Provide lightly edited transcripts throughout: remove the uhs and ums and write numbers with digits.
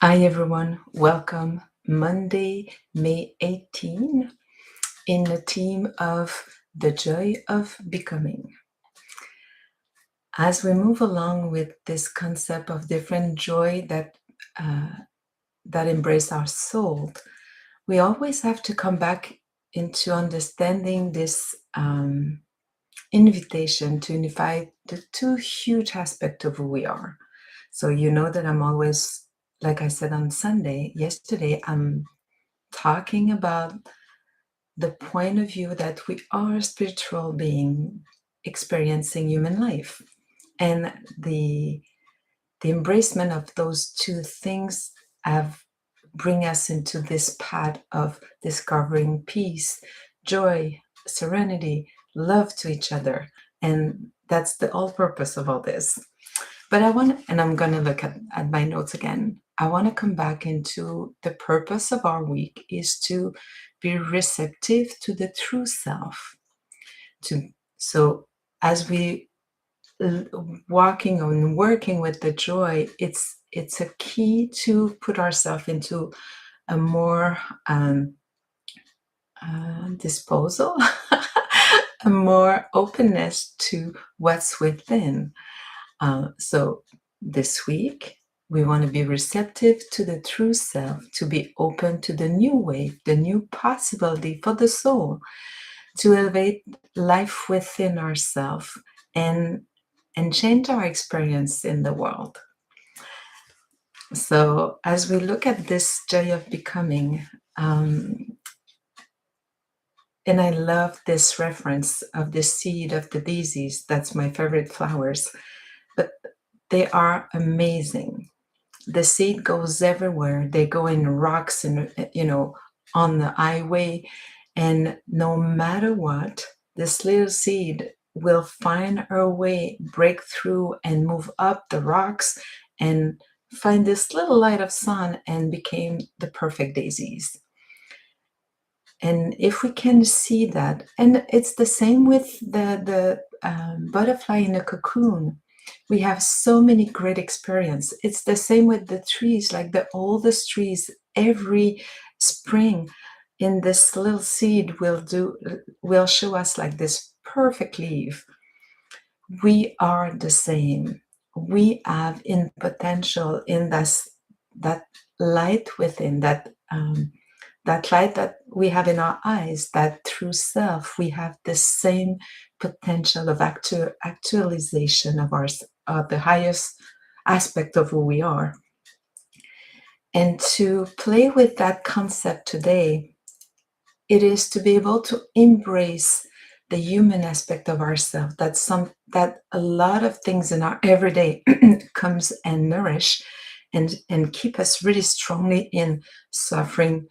Hi everyone, welcome Monday, May 18 in the theme of the joy of becoming. As we move along with this concept of different joy that embrace our soul, we always have to come back into understanding this invitation to unify the two huge aspects of who we are. So you know that I'm always, like I said on yesterday, I'm talking about the point of view that we are a spiritual being experiencing human life. And the embracement of those two things have bring us into this path of discovering peace, joy, serenity, love to each other. And that's the whole purpose of all this. But I'm going to look at my notes again. I want to come back into the purpose of our week is to be receptive to the true self. So as we walking and working with the joy, it's a key to put ourselves into a more disposal, a more openness to what's within. So this week, we want to be receptive to the true self, to be open to the new wave, the new possibility for the soul, to elevate life within ourselves and change our experience in the world. So as we look at this joy of becoming, and I love this reference of the seed of the daisies. That's my favorite flowers, but they are amazing. The seed goes everywhere. They go in rocks and, on the highway. And no matter what, this little seed will find her way, break through and move up the rocks and find this little light of sun and became the perfect daisies. And if we can see that, and it's the same with the butterfly in a cocoon. We have so many great experience. It's the same with the trees, like the oldest trees. Every spring, in this little seed, will show us like this perfect leaf. We are the same. We have in potential in that light within that light that we have in our eyes, that true self, we have the same potential of actualization of the highest aspect of who we are. And to play with that concept today, it is to be able to embrace the human aspect of ourselves, that a lot of things in our everyday comes and nourish and keep us really strongly in suffering,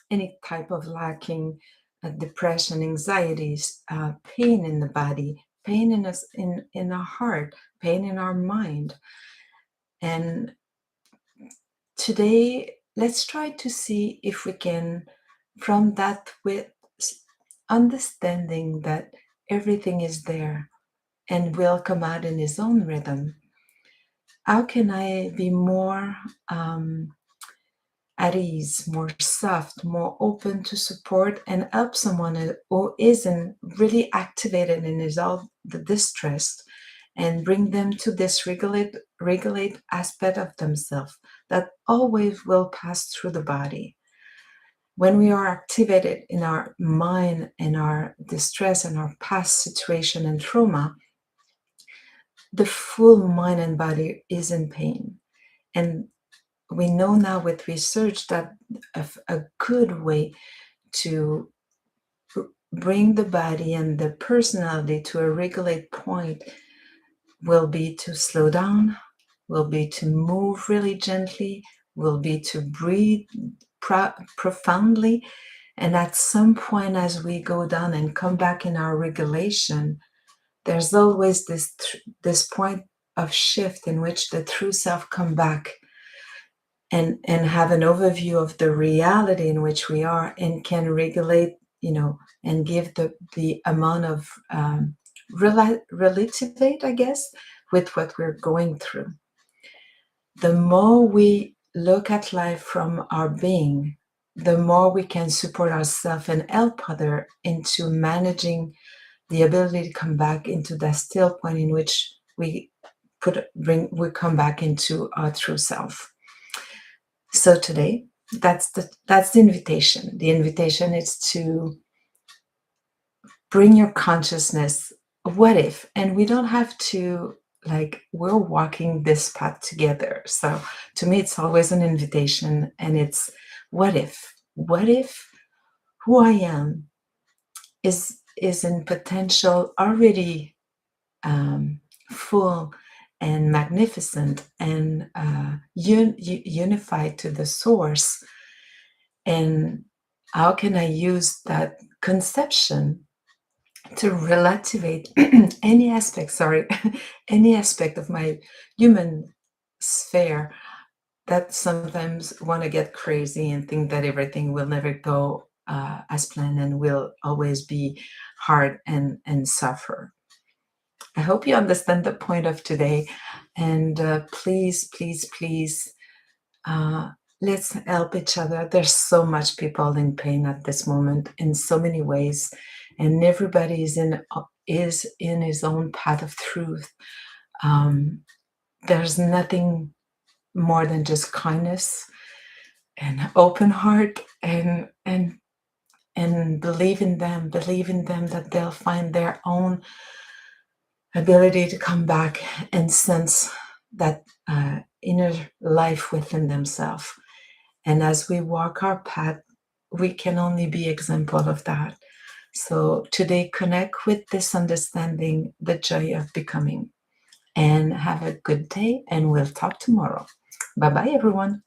any type of lacking, depression, anxieties, pain in the body, pain in us, in our heart, pain in our mind. And today, let's try to see if we can, from that, with understanding that everything is there and will come out in its own rhythm. How can I be more at ease, more soft, more open to support and help someone who isn't really activated and is all the distressed, and bring them to this regulate aspect of themselves that always will pass through the body. When we are activated in our mind and our distress and our past situation and trauma, the full mind and body is in pain. And we know now with research that a good way to bring the body and the personality to a regulate point will be to slow down, will be to move really gently, will be to breathe profoundly. And at some point, as we go down and come back in our regulation, there's always this point of shift in which the true self come back and have an overview of the reality in which we are, and can regulate, and give the amount of relativate, I guess, with what we're going through. the more we look at life from our being, the more we can support ourselves and help others into managing the ability to come back into that still point in which we come back into our true self. So today, that's the invitation. The invitation is to bring your consciousness. What if? And we don't have to, like, we're walking this path together. So to me, it's always an invitation, and it's what if? What if who I am is in potential already full and magnificent and unified to the source, and how can I use that conception to relativate any aspect, any aspect of my human sphere that sometimes want to get crazy and think that everything will never go as planned and will always be hard and suffer. I hope you understand the point of today, and please, please, please, uh, let's help each other. There's so much people in pain at this moment in so many ways, and everybody is in his own path of truth. There's nothing more than just kindness and open heart, and believe in them that they'll find their own ability to come back and sense that inner life within themselves. And as we walk our path, we can only be example of that. So today, connect with this understanding, the joy of becoming, and have a good day, and we'll talk tomorrow. Bye-bye, everyone.